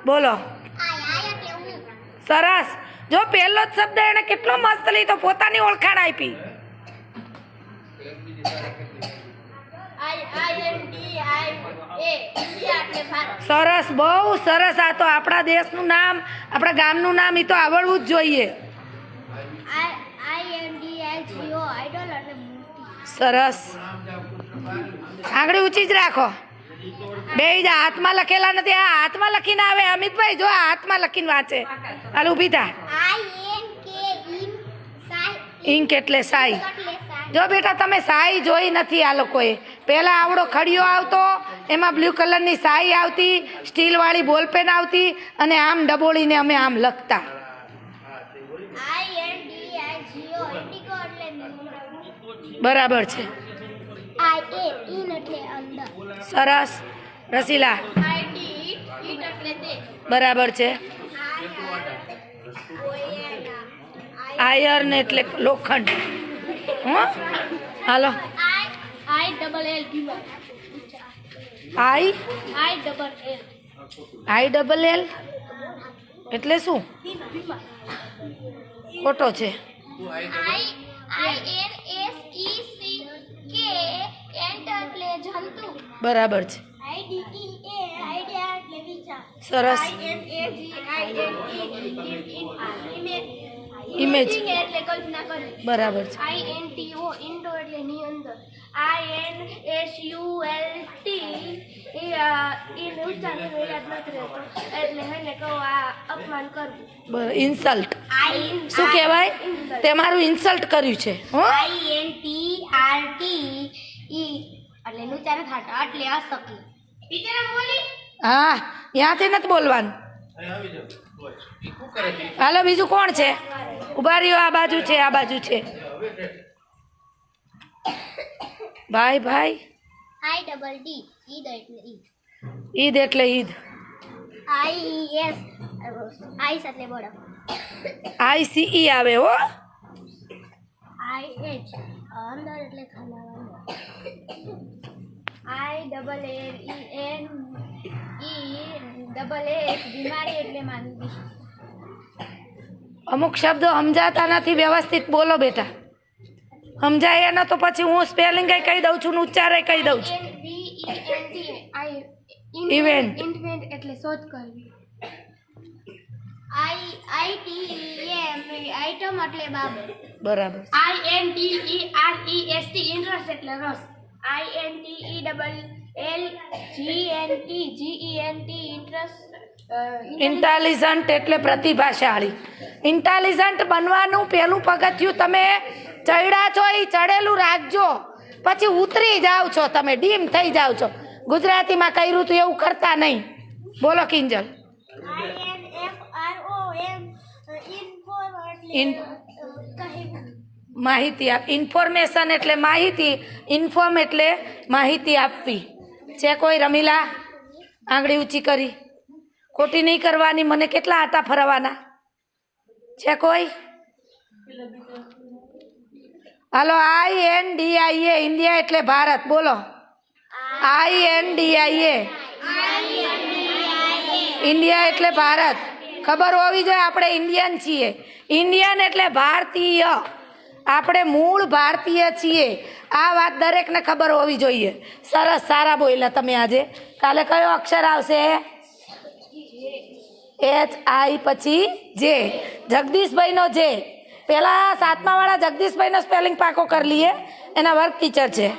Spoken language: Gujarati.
બોલો. સરસ. જો પહેલો જ શબ્દ એને કેટલો મસ્ત લીધો, પોતાની ઓળખાણ આપી. સરસ, બહુ સરસ. આ તો આપણા દેશનું નામ, આપણા ગામનું નામ, એ તો આવડવું જ જોઈએ. સરસ. આંગળી ઊંચી જ રાખો. બે હાથમાં લખેલા નથી, આ હાથમાં લખીને આવે. અમિતભાઈ જો આ હાથમાં લખીને વાંચે. હાલ ઊભી થા. ઇંક એટલે સાઈ. જો બેટા તમે સાઈ જોઈ નથી. આ લોકોએ પહેલા આવડો ખડિયો આવતો, એમાં બ્લુ કલરની સાઈ આવતી, સ્ટીલવાળી બોલપેન આવતી, અને આમ ડબોળીને અમે આમ લખતા. બરાબર છે. સરસ. રસીલા બરાબર છે. આયર્ન એટલે લોખંડ. હાલો. આઈ ડબલ એલ એટલે શું? ખોટો છે. બરાબર છે. સરસ. ઇમેજ બરાબર છે. ઇન્ડો એટલે ની અંદર. અપમાન કરવું. ઇન્સલ્ટ શું કહેવાય? તે મારું ઇન્સલ્ટ કર્યું છે. એટલે નુચારે થાટા એટલે અશક્ય. હા, ત્યાંથી નથી બોલવાનું. હાલો, બીજું કોણ છે? ઉભા રહ્યો. આ બાજુ છે, આ બાજુ છે. ભાઈ ભાઈ. આઈ ડબલ ડી ઈદ એટલે ઈદ. ઈદ એટલે ઈદ. આઈ એસ આઈસ એટલે બરફ. ICE આવે હો. આઈ એચ અંદર એટલે ખાનાવાનું. I double L E N E double S બીમારી એટલે માંદગી. અમુક શબ્દો સમજાતા નથી. વ્યવસ્થિત બોલો બેટા. સમજાય એનો તો પછી હું સ્પેલિંગ કહી દઉં છું ને ઉચ્ચારે કહી દઉં છું. ઇવેન્ટ એટલે શોધ કરવી. આઈટમ એટલે બાબત. બરાબર. INTEREST ઇન્ટરેસ્ટ એટલે રસ. INTELLGENT interest. ઇન્ટેલિજન્ટ એટલે પ્રતિભાશાળી. ઇન્ટેલિજન્ટ બનવાનું પહેલું પગથિયું તમે ચડ્યા છો એ ચડેલું રાખજો, પછી ઉતરી જાઓ છો, તમે ડીમ થઈ જાઓ છો. ગુજરાતીમાં કર્યું તું એવું કરતા નહીં. બોલો કિંજલ. માહિતી આપ. ઇન્ફોર્મેશન એટલે માહિતી. ઇન્ફોર્મ એટલે માહિતી આપવી. છે કોઈ? રમીલા આંગળી ઊંચી કરી. ખોટી નહીં કરવાની. મને કેટલા આટા ફરવાના છે કોઈ? હાલો. INDIA ઇન્ડિયા એટલે ભારત. બોલો. INDIA ઇન્ડિયા એટલે ભારત. ખબર હોવી જોઈએ આપણે ઇન્ડિયન છીએ. ઇન્ડિયન એટલે ભારતીય. આપણે મૂળ ભારતીય છીએ. આ વાત દરેકને ખબર હોવી જોઈએ. સરસ, સારા બોલ્યા તમે આજે. કાલે કયો અક્ષર આવશે? HI પછી જે. જગદીશભાઈનો જે. પેલા 7મા વાળા જગદીશભાઈનો સ્પેલિંગ પાકો કરી લઈએ. એના વર્ક ટીચર છે.